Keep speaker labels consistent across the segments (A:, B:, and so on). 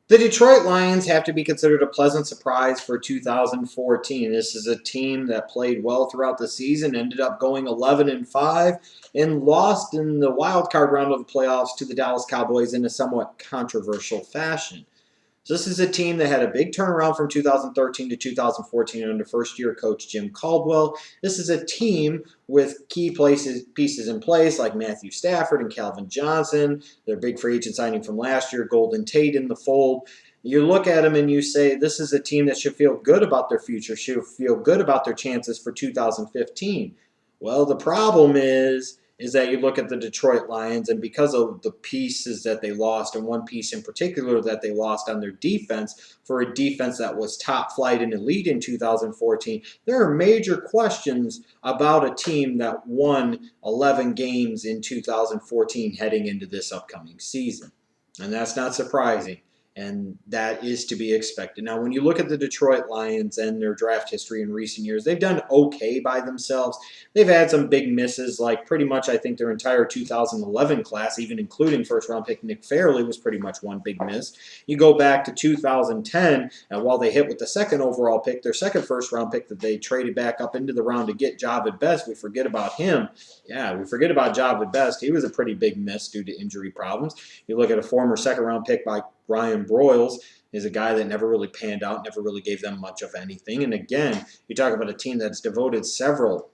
A: The Detroit Lions have to be considered a pleasant surprise for 2014. This is a team that played well throughout the season, ended up going 11-5, and lost in the wild card round of the playoffs to the Dallas Cowboys in a somewhat controversial fashion. So this is a team that had a big turnaround from 2013 to 2014 under first-year coach Jim Caldwell. This is a team with key pieces in place like Matthew Stafford and Calvin Johnson. Their big free agent signing from last year, Golden Tate in the fold. You look at them and you say this is a team that should feel good about their future, should feel good about their chances for 2015. Well, the problem is that you look at the Detroit Lions, and because of the pieces that they lost, and one piece in particular that they lost on their defense, for a defense that was top flight and elite in 2014, there are major questions about a team that won 11 games in 2014 heading into this upcoming season. And that's not surprising. And that is to be expected. Now, when you look at the Detroit Lions and their draft history in recent years, they've done okay by themselves. They've had some big misses, like pretty much I think their entire 2011 class, even including first-round pick Nick Fairley, was pretty much one big miss. You go back to 2010, and while they hit with the second overall pick, their second first-round pick that they traded back up into the round to get Javid Best, we forget about him. Yeah, we forget about Javid Best. He was a pretty big miss due to injury problems. You look at a former second-round pick by Ryan Broyles, is a guy that never really panned out, never really gave them much of anything. And again, you talk about a team that's devoted several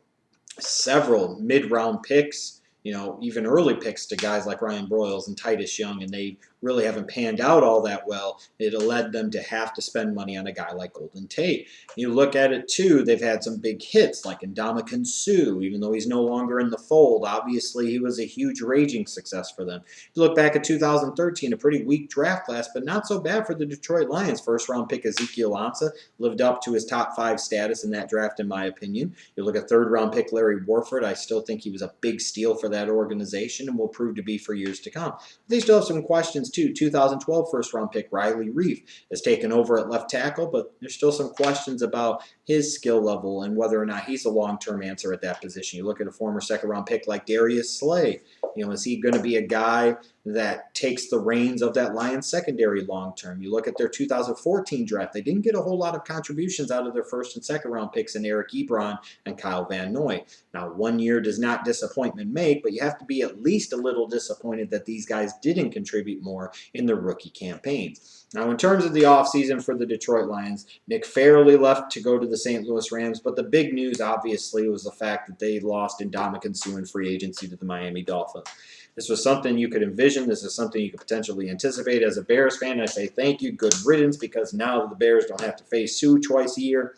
A: mid-round picks, even early picks to guys like Ryan Broyles and Titus Young, and they really haven't panned out all that well. It led them to have to spend money on a guy like Golden Tate. You look at it, too, they've had some big hits like Ndamukong Suh, even though he's no longer in the fold. Obviously, he was a huge raging success for them. You look back at 2013, a pretty weak draft class, but not so bad for the Detroit Lions. First-round pick Ezekiel Ansah lived up to his top 5 status in that draft, in my opinion. You look at third-round pick Larry Warford. I still think he was a big steal for that organization and will prove to be for years to come. They still have some questions, too. 2012 first-round pick Riley Reef has taken over at left tackle, but there's still some questions about his skill level and whether or not he's a long-term answer at that position. You look at a former second-round pick like Darius Slay. Is he going to be a guy that takes the reins of that Lions secondary long-term? You look at their 2014 draft. They didn't get a whole lot of contributions out of their first and second-round picks in Eric Ebron and Kyle Van Noy. Now, 1 year does not disappointment make, but you have to be at least a little disappointed that these guys didn't contribute more in their rookie campaigns. Now, in terms of the offseason for the Detroit Lions, Nick Fairley left to go to the St. Louis Rams, but the big news, obviously, was the fact that they lost Ndamukong Suh in free agency to the Miami Dolphins. This was something you could envision. This is something you could potentially anticipate. As a Bears fan, I say thank you, good riddance, because now the Bears don't have to face Suh twice a year.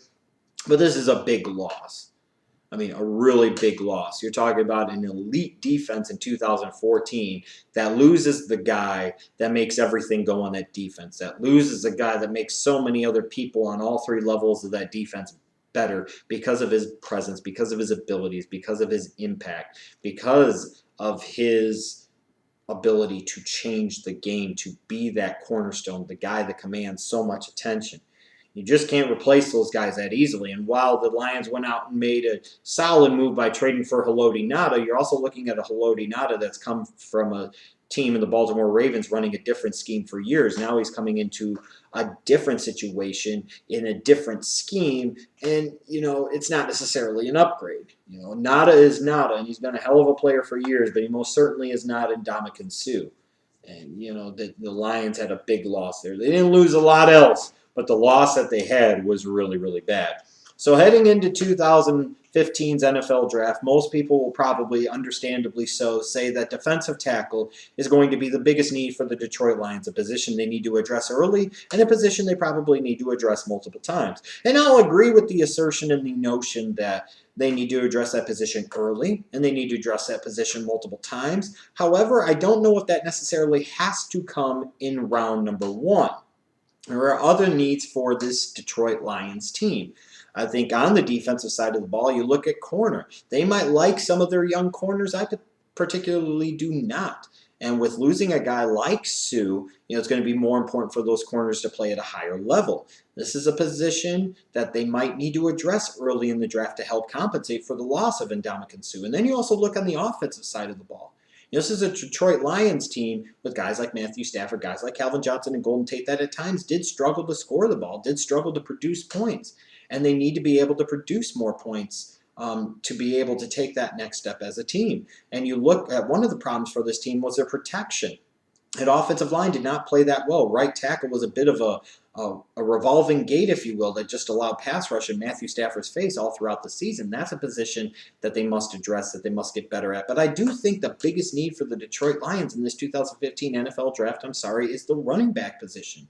A: But this is a big loss. I mean, a really big loss. You're talking about an elite defense in 2014 that loses the guy that makes everything go on that defense, that loses a guy that makes so many other people on all 3 levels of that defense better because of his presence, because of his abilities, because of his impact, because of his ability to change the game, to be that cornerstone, the guy that commands so much attention. You just can't replace those guys that easily. And while the Lions went out and made a solid move by trading for Haloti Ngata, you're also looking at a Haloti Ngata that's come from a team in the Baltimore Ravens running a different scheme for years. Now he's coming into a different situation in a different scheme, and, it's not necessarily an upgrade. Ngata is Ngata, and he's been a hell of a player for years, but he most certainly is not Ndamukong Suh. And, the Lions had a big loss there. They didn't lose a lot else, but the loss that they had was really, really bad. So heading into 2015's NFL draft, most people will probably, understandably so, say that defensive tackle is going to be the biggest need for the Detroit Lions, a position they need to address early and a position they probably need to address multiple times. And I'll agree with the assertion and the notion that they need to address that position early, and they need to address that position multiple times. However, I don't know if that necessarily has to come in round number 1. There are other needs for this Detroit Lions team. I think on the defensive side of the ball, you look at corner. They might like some of their young corners. I particularly do not. And with losing a guy like Suh, it's going to be more important for those corners to play at a higher level. This is a position that they might need to address early in the draft to help compensate for the loss of Ndamukong Suh. And then you also look on the offensive side of the ball. This is a Detroit Lions team with guys like Matthew Stafford, guys like Calvin Johnson and Golden Tate that at times did struggle to score the ball, did struggle to produce points. And they need to be able to produce more points to be able to take that next step as a team. And you look at one of the problems for this team was their protection. That offensive line did not play that well. Right tackle was a bit of a revolving gate, if you will, that just allowed pass rush in Matthew Stafford's face all throughout the season. That's a position that they must address, that they must get better at. But I do think the biggest need for the Detroit Lions in this 2015 NFL draft, is the running back position.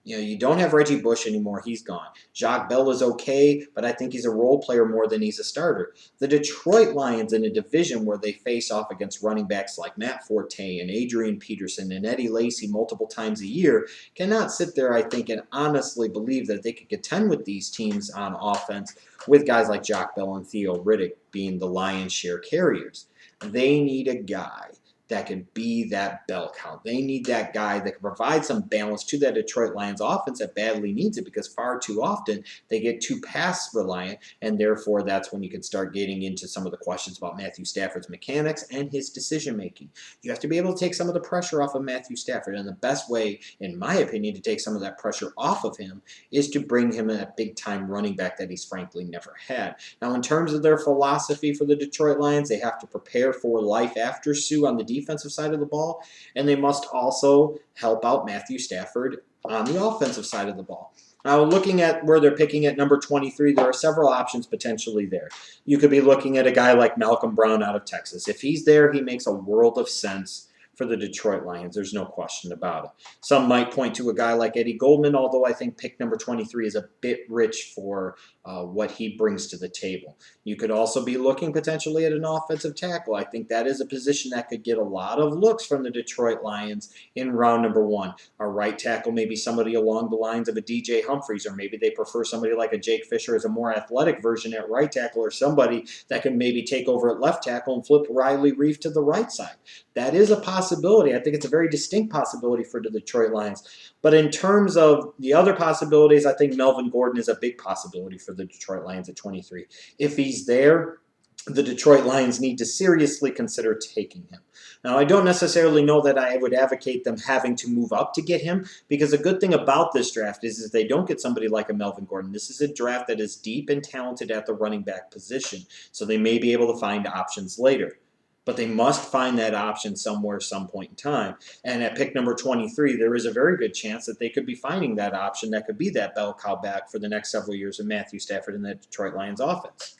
A: You don't have Reggie Bush anymore. He's gone. Jacques Bell is okay, but I think he's a role player more than he's a starter. The Detroit Lions, in a division where they face off against running backs like Matt Forte and Adrian Peterson and Eddie Lacy multiple times a year, cannot sit there, I think, and honestly believe that they could contend with these teams on offense with guys like Jacques Bell and Theo Riddick being the lion's share carriers. They need a guy that can be that bell cow. They need that guy that can provide some balance to that Detroit Lions offense that badly needs it, because far too often they get too pass reliant, and therefore that's when you can start getting into some of the questions about Matthew Stafford's mechanics and his decision making. You have to be able to take some of the pressure off of Matthew Stafford, and the best way, in my opinion, to take some of that pressure off of him is to bring him a big time running back that he's frankly never had. Now, in terms of their philosophy for the Detroit Lions, they have to prepare for life after Suh on the defensive side of the ball, and they must also help out Matthew Stafford on the offensive side of the ball. Now, looking at where they're picking at number 23, there are several options potentially there. You could be looking at a guy like Malcolm Brown out of Texas. If he's there, he makes a world of sense for the Detroit Lions. There's no question about it. Some might point to a guy like Eddie Goldman, although I think pick number 23 is a bit rich for what he brings to the table. You could also be looking potentially at an offensive tackle. I think that is a position that could get a lot of looks from the Detroit Lions in round number 1. A right tackle, maybe somebody along the lines of a DJ Humphries, or maybe they prefer somebody like a Jake Fisher as a more athletic version at right tackle, or somebody that can maybe take over at left tackle and flip Riley Reef to the right side. That is a possibility. I think it's a very distinct possibility for the Detroit Lions. But in terms of the other possibilities, I think Melvin Gordon is a big possibility for the Detroit Lions at 23. If he's there, the Detroit Lions need to seriously consider taking him. Now, I don't necessarily know that I would advocate them having to move up to get him, because the good thing about this draft is they don't get somebody like a Melvin Gordon. This is a draft that is deep and talented at the running back position, so they may be able to find options later. But they must find that option somewhere, some point in time. And at pick number 23, there is a very good chance that they could be finding that option that could be that bell cow back for the next several years of Matthew Stafford and the Detroit Lions offense.